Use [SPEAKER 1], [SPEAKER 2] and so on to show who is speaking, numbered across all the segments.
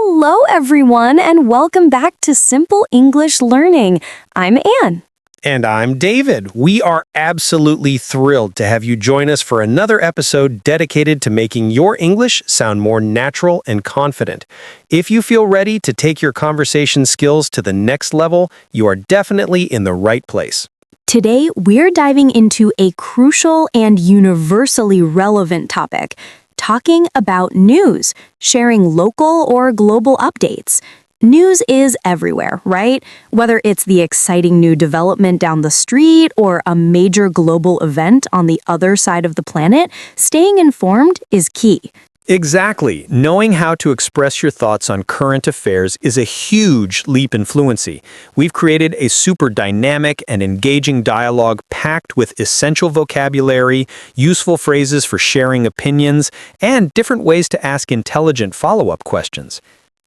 [SPEAKER 1] Hello, everyone, and welcome back to Simple English Learning. I'm Anne.
[SPEAKER 2] And I'm David. We are absolutely thrilled to have you join us for another episode dedicated to making your English sound more natural and confident. If you feel ready to take your conversation skills to the next level, you are definitely in the right place.
[SPEAKER 1] Today, we're diving into a crucial and universally relevant topic, talking about news, sharing local or global updates. News is everywhere, right? Whether it's the exciting new development down the street or a major global event on the other side of the planet, staying informed is key.
[SPEAKER 2] Exactly. Knowing how to express your thoughts on current affairs is a huge leap in fluency. We've created a super dynamic and engaging dialogue packed with essential vocabulary, useful phrases for sharing opinions, and different ways to ask intelligent follow-up questions.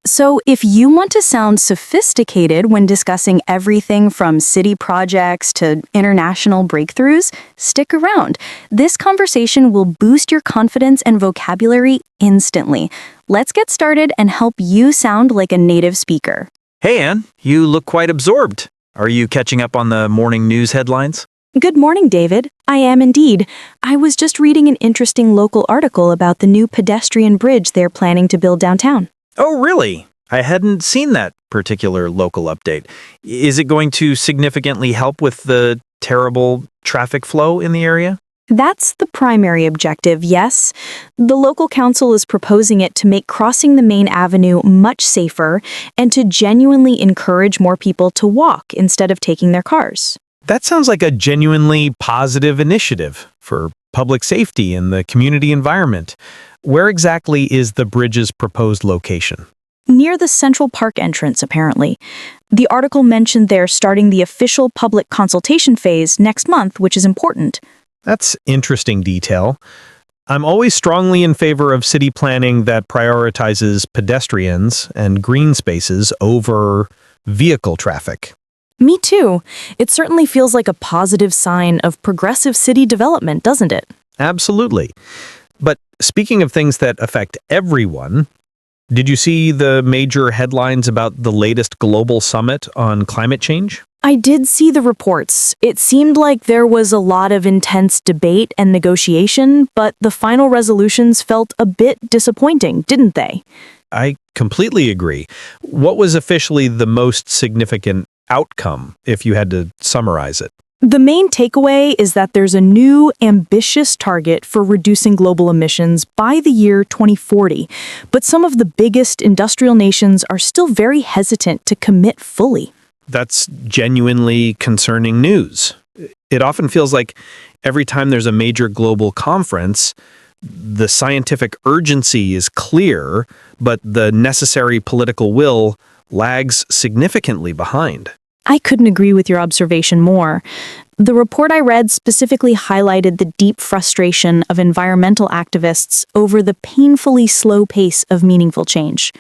[SPEAKER 1] So if you want to sound sophisticated when discussing everything from city projects to international breakthroughs, stick around. This conversation will boost your confidence and vocabulary instantly. Let's get started and help you sound like a native speaker.
[SPEAKER 3] Hey, Anne, you look quite absorbed. Are you catching up on the morning news headlines?
[SPEAKER 1] Good morning, David. I am indeed. I was just reading an interesting local article about the new pedestrian bridge they're planning to build downtown.
[SPEAKER 3] Oh, really? I hadn't seen that particular local update. Is it going to significantly help with the terrible traffic flow in the area?
[SPEAKER 1] That's the primary objective, yes. The local council is proposing it to make crossing the main avenue much safer and to genuinely encourage more people to walk instead of taking their cars.
[SPEAKER 3] That sounds like a genuinely positive initiative for public safety and the community environment. Where exactly is the bridge's proposed location?
[SPEAKER 1] Near the Central Park entrance, apparently. The article mentioned they're starting the official public consultation phase next month, which is important.
[SPEAKER 3] That's interesting detail. I'm always strongly in favor of city planning that prioritizes pedestrians and green spaces over vehicle traffic.
[SPEAKER 1] Me too. It certainly feels like a positive sign of progressive city development, doesn't it?
[SPEAKER 3] Absolutely. But speaking of things that affect everyone, did you see the major headlines about the latest global summit on climate change?
[SPEAKER 1] I did see the reports. It seemed like there was a lot of intense debate and negotiation, but the final resolutions felt a bit disappointing, didn't they?
[SPEAKER 3] I completely agree. What was officially the most significant outcome, if you had to summarize it?
[SPEAKER 1] The main takeaway is that there's a new, ambitious target for reducing global emissions by the year 2040, but some of the biggest industrial nations are still very hesitant to commit fully.
[SPEAKER 3] That's genuinely concerning news. It often feels like every time there's a major global conference, the scientific urgency is clear, but the necessary political will lags significantly behind.
[SPEAKER 1] I couldn't agree with your observation more. The report I read specifically highlighted the deep frustration of environmental activists over the painfully slow pace of meaningful change.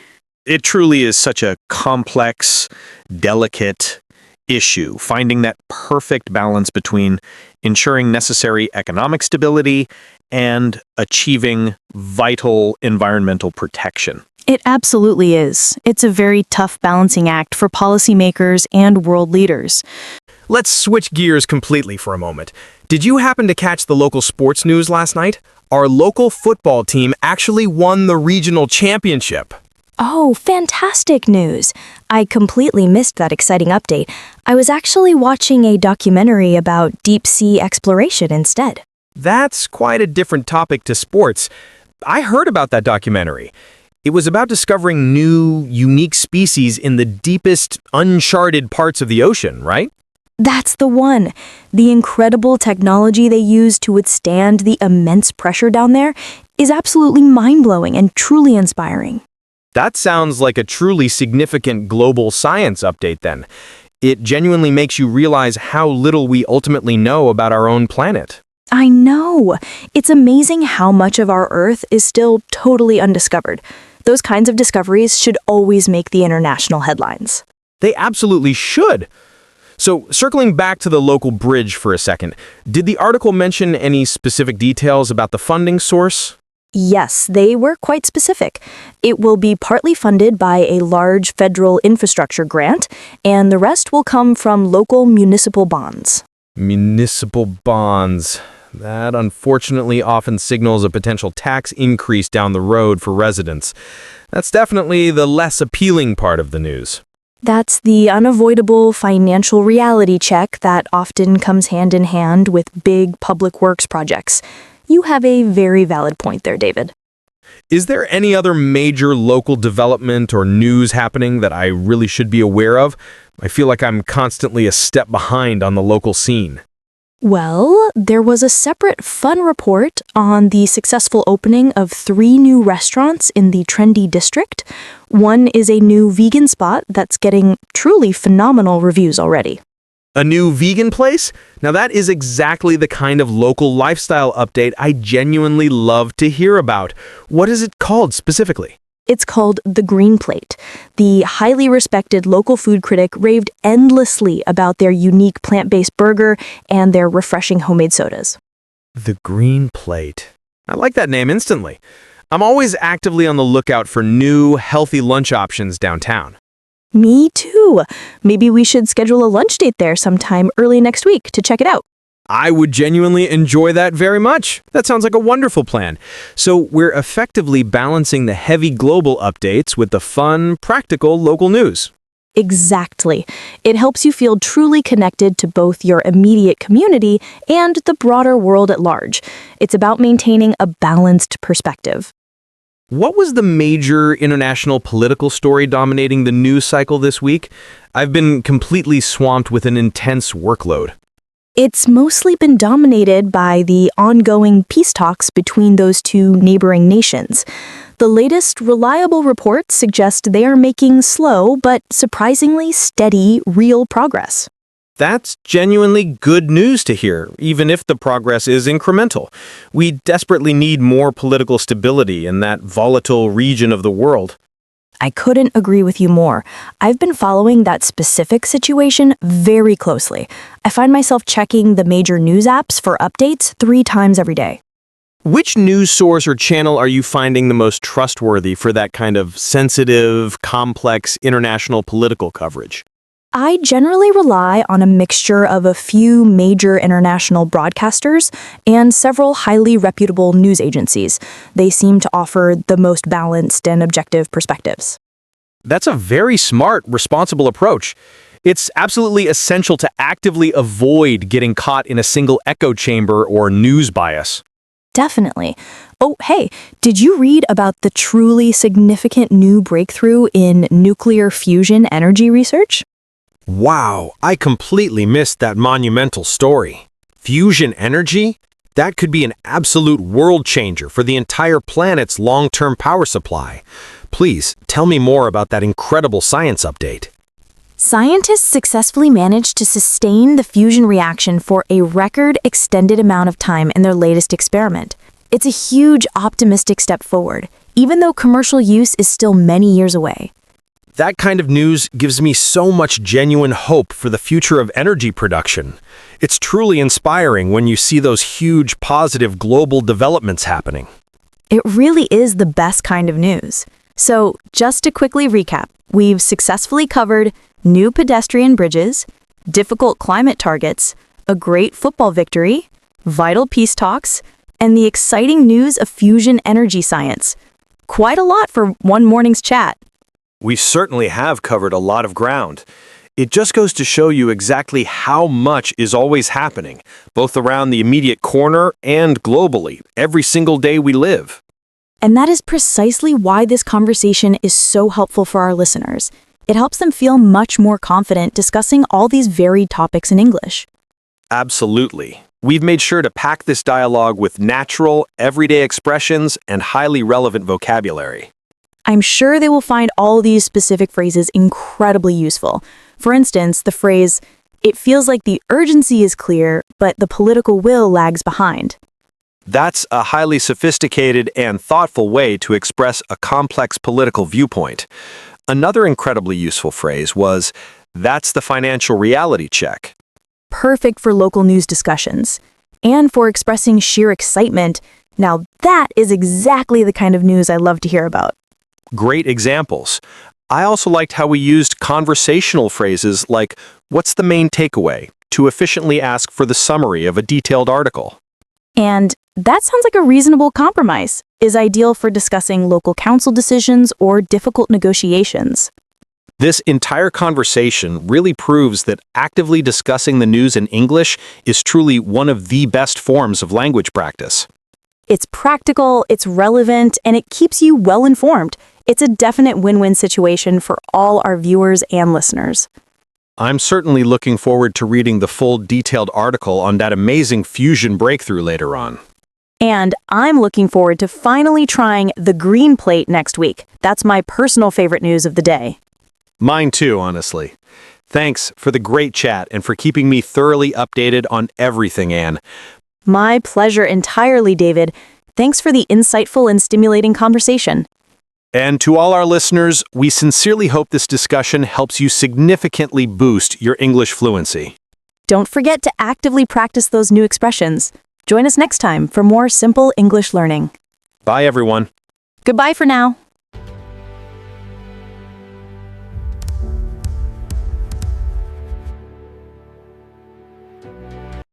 [SPEAKER 3] It truly is such a complex, delicate issue, finding that perfect balance between ensuring necessary economic stability and achieving vital environmental protection.
[SPEAKER 1] It absolutely is. It's a very tough balancing act for policymakers and world leaders.
[SPEAKER 4] Let's switch gears completely for a moment. Did you happen to catch the local sports news last night? Our local football team actually won the regional championship.
[SPEAKER 1] Oh, fantastic news. I completely missed that exciting update. I was actually watching a documentary about deep-sea exploration instead.
[SPEAKER 4] That's quite a different topic to sports. I heard about that documentary. It was about discovering new, unique species in the deepest, uncharted parts of the ocean, right?
[SPEAKER 1] That's the one. The incredible technology they use to withstand the immense pressure down there is absolutely mind-blowing and truly inspiring.
[SPEAKER 4] That sounds like a truly significant global science update then. It genuinely makes you realize how little we ultimately know about our own planet.
[SPEAKER 1] I know. It's amazing how much of our Earth is still totally undiscovered. Those kinds of discoveries should always make the international headlines.
[SPEAKER 4] They absolutely should. So, circling back to the local bridge for a second, did the article mention any specific details about the funding source?
[SPEAKER 1] Yes, they were quite specific. It will be partly funded by a large federal infrastructure grant, and the rest will come from local municipal bonds.
[SPEAKER 4] Municipal bonds. That unfortunately often signals a potential tax increase down the road for residents. That's definitely the less appealing part of the news.
[SPEAKER 1] That's the unavoidable financial reality check that often comes hand in hand with big public works projects. You have a very valid point there, David.
[SPEAKER 4] Is there any other major local development or news happening that I really should be aware of? I feel like I'm constantly a step behind on the local scene.
[SPEAKER 1] Well, there was a separate fun report on the successful opening of 3 new restaurants in the trendy district. One is a new vegan spot that's getting truly phenomenal reviews already.
[SPEAKER 4] A new vegan place? Now that is exactly the kind of local lifestyle update I genuinely love to hear about. What is it called specifically?
[SPEAKER 1] It's called The Green Plate. The highly respected local food critic raved endlessly about their unique plant-based burger and their refreshing homemade sodas.
[SPEAKER 4] The Green Plate. I like that name instantly. I'm always actively on the lookout for new, healthy lunch options downtown.
[SPEAKER 1] Me too. Maybe we should schedule a lunch date there sometime early next week to check it out.
[SPEAKER 4] I would genuinely enjoy that very much. That sounds like a wonderful plan. So we're effectively balancing the heavy global updates with the fun, practical local news.
[SPEAKER 1] Exactly. It helps you feel truly connected to both your immediate community and the broader world at large. It's about maintaining a balanced perspective.
[SPEAKER 4] What was the major international political story dominating the news cycle this week? I've been completely swamped with an intense workload.
[SPEAKER 1] It's mostly been dominated by the ongoing peace talks between those 2 neighboring nations. The latest reliable reports suggest they are making slow but surprisingly steady, real progress.
[SPEAKER 4] That's genuinely good news to hear, even if the progress is incremental. We desperately need more political stability in that volatile region of the world.
[SPEAKER 1] I couldn't agree with you more. I've been following that specific situation very closely. I find myself checking the major news apps for updates 3 times every day.
[SPEAKER 4] Which news source or channel are you finding the most trustworthy for that kind of sensitive, complex international political coverage?
[SPEAKER 1] I generally rely on a mixture of a few major international broadcasters and several highly reputable news agencies. They seem to offer the most balanced and objective perspectives.
[SPEAKER 4] That's a very smart, responsible approach. It's absolutely essential to actively avoid getting caught in a single echo chamber or news bias.
[SPEAKER 1] Definitely. Oh, hey, did you read about the truly significant new breakthrough in nuclear fusion energy research?
[SPEAKER 5] Wow, I completely missed that monumental story. Fusion energy? That could be an absolute world changer for the entire planet's long-term power supply. Please, tell me more about that incredible science update.
[SPEAKER 1] Scientists successfully managed to sustain the fusion reaction for a record extended amount of time in their latest experiment. It's a huge optimistic step forward, even though commercial use is still many years away.
[SPEAKER 5] That kind of news gives me so much genuine hope for the future of energy production. It's truly inspiring when you see those huge positive global developments happening.
[SPEAKER 1] It really is the best kind of news. So, just to quickly recap, we've successfully covered new pedestrian bridges, difficult climate targets, a great football victory, vital peace talks, and the exciting news of fusion energy science. Quite a lot for one morning's chat.
[SPEAKER 5] We certainly have covered a lot of ground. It just goes to show you exactly how much is always happening, both around the immediate corner and globally, every single day we live.
[SPEAKER 1] And that is precisely why this conversation is so helpful for our listeners. It helps them feel much more confident discussing all these varied topics in English.
[SPEAKER 5] Absolutely. We've made sure to pack this dialogue with natural, everyday expressions and highly relevant vocabulary.
[SPEAKER 1] I'm sure they will find all these specific phrases incredibly useful. For instance, the phrase, "It feels like the urgency is clear, but the political will lags behind."
[SPEAKER 5] That's a highly sophisticated and thoughtful way to express a complex political viewpoint. Another incredibly useful phrase was, "That's the financial reality check."
[SPEAKER 1] Perfect for local news discussions. And for expressing sheer excitement,
[SPEAKER 6] Now that is exactly the kind of news I love to hear about.
[SPEAKER 2] Great examples. I also liked how we used conversational phrases like, "What's the main takeaway?" to efficiently ask for the summary of a detailed article.
[SPEAKER 6] And that sounds like a reasonable compromise, is ideal for discussing local council decisions or difficult negotiations.
[SPEAKER 2] This entire conversation really proves that actively discussing the news in English is truly one of the best forms of language practice.
[SPEAKER 6] It's practical, it's relevant, and it keeps you well informed. It's a definite win-win situation for all our viewers and listeners.
[SPEAKER 2] I'm certainly looking forward to reading the full detailed article on that amazing fusion breakthrough later on.
[SPEAKER 6] And I'm looking forward to finally trying the green plate next week. That's my personal favorite news of the day.
[SPEAKER 2] Mine too, honestly. Thanks for the great chat and for keeping me thoroughly updated on everything, Anne.
[SPEAKER 6] My pleasure entirely, David. Thanks for the insightful and stimulating conversation.
[SPEAKER 2] And to all our listeners, we sincerely hope this discussion helps you significantly boost your English fluency.
[SPEAKER 6] Don't forget to actively practice those new expressions. Join us next time for more simple English learning.
[SPEAKER 2] Bye, everyone.
[SPEAKER 6] Goodbye for now.